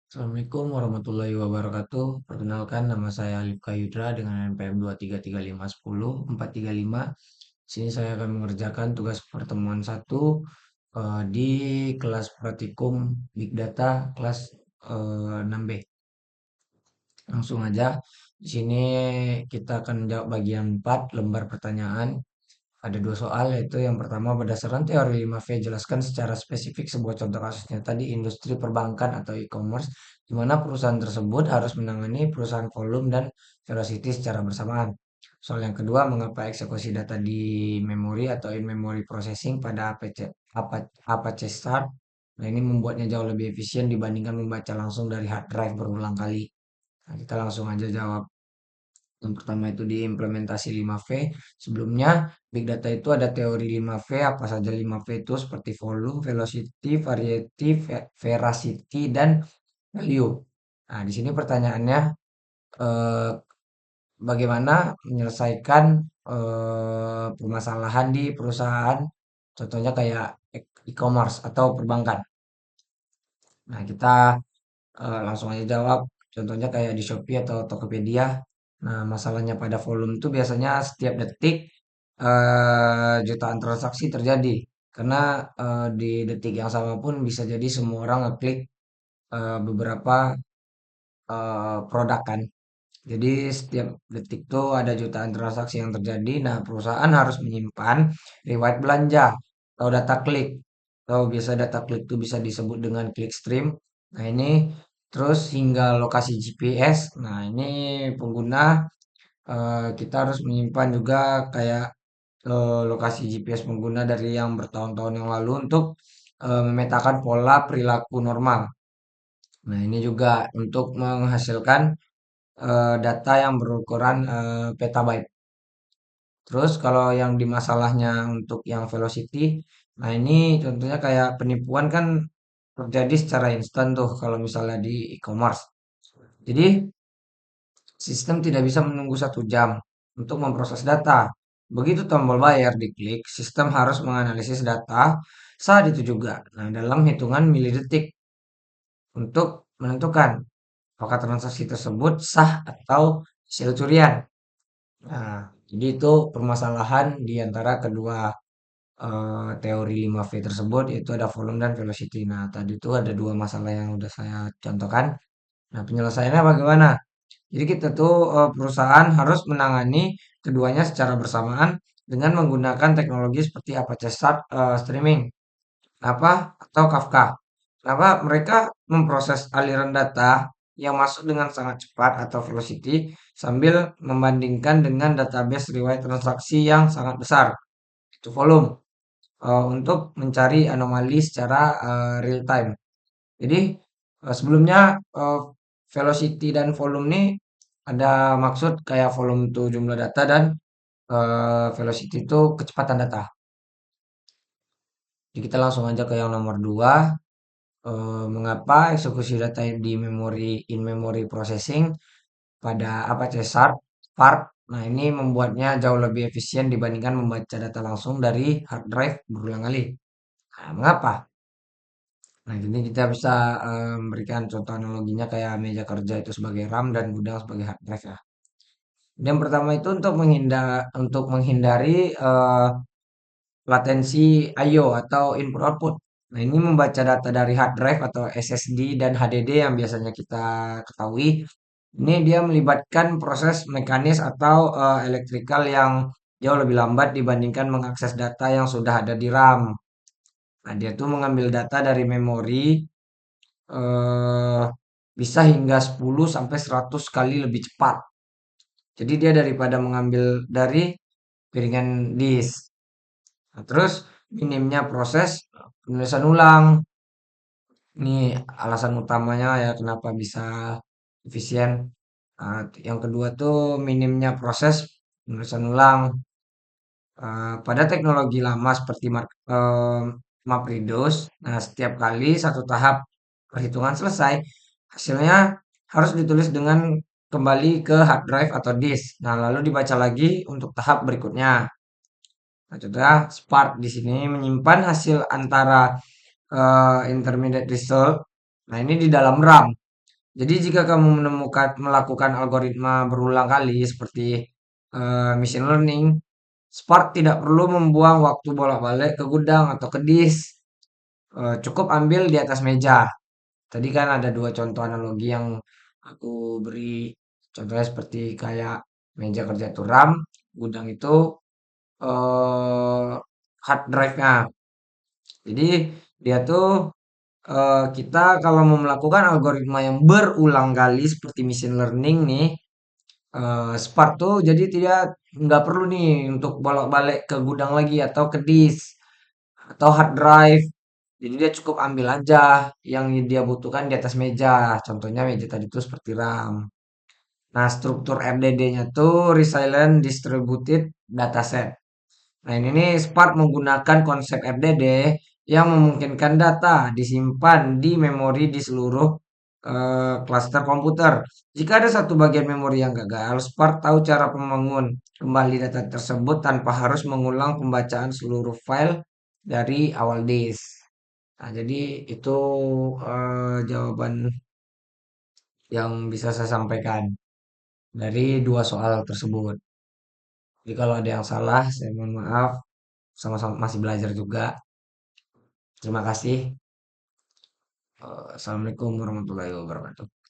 Assalamualaikum warahmatullahi wabarakatuh. Perkenalkan nama saya Alif Kayudra dengan NPM 233510435. Di sini saya akan mengerjakan tugas pertemuan satu di kelas praktikum Big Data kelas 6B. Langsung aja. Di sini kita akan menjawab bagian 4 lembar pertanyaan. Ada dua soal, yaitu yang pertama berdasarkan teori 5V jelaskan secara spesifik sebuah contoh kasus nyata di industri perbankan atau e-commerce di mana perusahaan tersebut harus menangani perusahaan volume dan velocity secara bersamaan. Soal yang kedua, mengapa eksekusi data di memori atau in-memory processing pada Apache Spark. Nah, ini membuatnya jauh lebih efisien dibandingkan membaca langsung dari hard drive berulang kali. Nah, kita langsung aja jawab. Yang pertama itu di implementasi 5V. Sebelumnya, Big Data itu ada teori 5V, apa saja 5V itu seperti volume, velocity, variety, veracity, dan value. Nah, di sini pertanyaannya, eh, bagaimana menyelesaikan permasalahan di perusahaan, contohnya kayak e-commerce atau perbankan. Nah, kita langsung aja jawab. Contohnya kayak di Shopee atau Tokopedia. Nah, masalahnya pada volume itu biasanya setiap detik jutaan transaksi terjadi. Karena di detik yang sama pun bisa jadi semua orang ngeklik beberapa produk kan. Jadi setiap detik tuh ada jutaan transaksi yang terjadi. Nah, perusahaan harus menyimpan riwayat belanja atau data klik. Atau biasa data klik itu bisa disebut dengan klik stream. Nah, ini terus hingga lokasi GPS. Nah, ini pengguna kita harus menyimpan juga kayak lokasi GPS pengguna dari yang bertahun-tahun yang lalu untuk memetakan pola perilaku normal. Nah, ini juga untuk menghasilkan data yang berukuran petabyte. Terus kalau yang di masalahnya untuk yang velocity, nah ini contohnya kayak penipuan kan terjadi secara instan tuh kalau misalnya di e-commerce. Jadi sistem tidak bisa menunggu 1 jam untuk memproses data. Begitu tombol bayar diklik, sistem harus menganalisis data saat itu juga. Nah, dalam hitungan milidetik untuk menentukan apakah transaksi tersebut sah atau hasil curian. Nah, jadi itu permasalahan di antara kedua teori 5V tersebut, yaitu ada volume dan velocity. Nah, tadi itu ada dua masalah yang udah saya contohkan. Nah, penyelesaiannya bagaimana? Jadi kita tuh perusahaan harus menangani keduanya secara bersamaan dengan menggunakan teknologi seperti Apache Spark Streaming apa atau Kafka. Kenapa? Mereka memproses aliran data yang masuk dengan sangat cepat atau velocity sambil membandingkan dengan database riwayat transaksi yang sangat besar, itu volume, untuk mencari anomali secara real time. Jadi sebelumnya velocity dan volume ini ada maksud kayak volume itu jumlah data dan velocity itu kecepatan data. Jadi kita langsung aja ke yang nomor 2. Mengapa eksekusi data di memori in memory processing pada Apache Spark, Spark. Nah, ini membuatnya jauh lebih efisien dibandingkan membaca data langsung dari hard drive berulang kali. Nah, mengapa? Nah, jadi kita bisa memberikan contoh analoginya kayak meja kerja itu sebagai RAM dan gudang sebagai hard drive ya. Yang pertama itu untuk menghindari latensi I/O atau input output. Nah, ini membaca data dari hard drive atau SSD dan HDD yang biasanya kita ketahui. Ini dia melibatkan proses mekanis atau elektrikal yang jauh lebih lambat dibandingkan mengakses data yang sudah ada di RAM. Nah, dia tuh mengambil data dari memori eh, bisa hingga 10 sampai 100 kali lebih cepat. Jadi dia daripada mengambil dari piringan disk. Nah, terus minimnya proses penulisan ulang. Ini alasan utamanya ya kenapa bisa efisien. Nah, yang kedua tuh minimnya proses penulisan ulang. Pada teknologi lama seperti MapReduce, nah setiap kali satu tahap perhitungan selesai, hasilnya harus ditulis dengan kembali ke hard drive atau disk. Nah, lalu dibaca lagi untuk tahap berikutnya. Nah, contohnya Spark di sini menyimpan hasil antara intermediate result. Nah, ini di dalam RAM. Jadi jika kamu melakukan algoritma berulang kali seperti machine learning, Spark tidak perlu membuang waktu bolak-balik ke gudang atau ke disk. Cukup ambil di atas meja. Tadi kan ada dua contoh analogi yang aku beri. Contohnya seperti kayak meja kerja itu RAM, gudang itu hard drive-nya. Jadi dia tuh kita kalau mau melakukan algoritma yang berulang kali seperti machine learning nih, Spark tuh jadi tidak nggak perlu nih untuk bolak-balik ke gudang lagi atau ke disk atau hard drive. Jadi dia cukup ambil aja yang dia butuhkan di atas meja. Contohnya meja tadi tuh seperti RAM. Nah, struktur RDD-nya tuh Resilient Distributed Dataset. Nah, ini nih Spark menggunakan konsep RDD yang memungkinkan data disimpan di memori di seluruh klaster komputer. Jika ada satu bagian memori yang gagal, Spark tahu cara membangun kembali data tersebut tanpa harus mengulang pembacaan seluruh file dari awal disk. Nah, jadi itu jawaban yang bisa saya sampaikan dari dua soal tersebut. Jadi kalau ada yang salah, saya mohon maaf. Sama-sama masih belajar juga. Terima kasih. Assalamualaikum warahmatullahi wabarakatuh.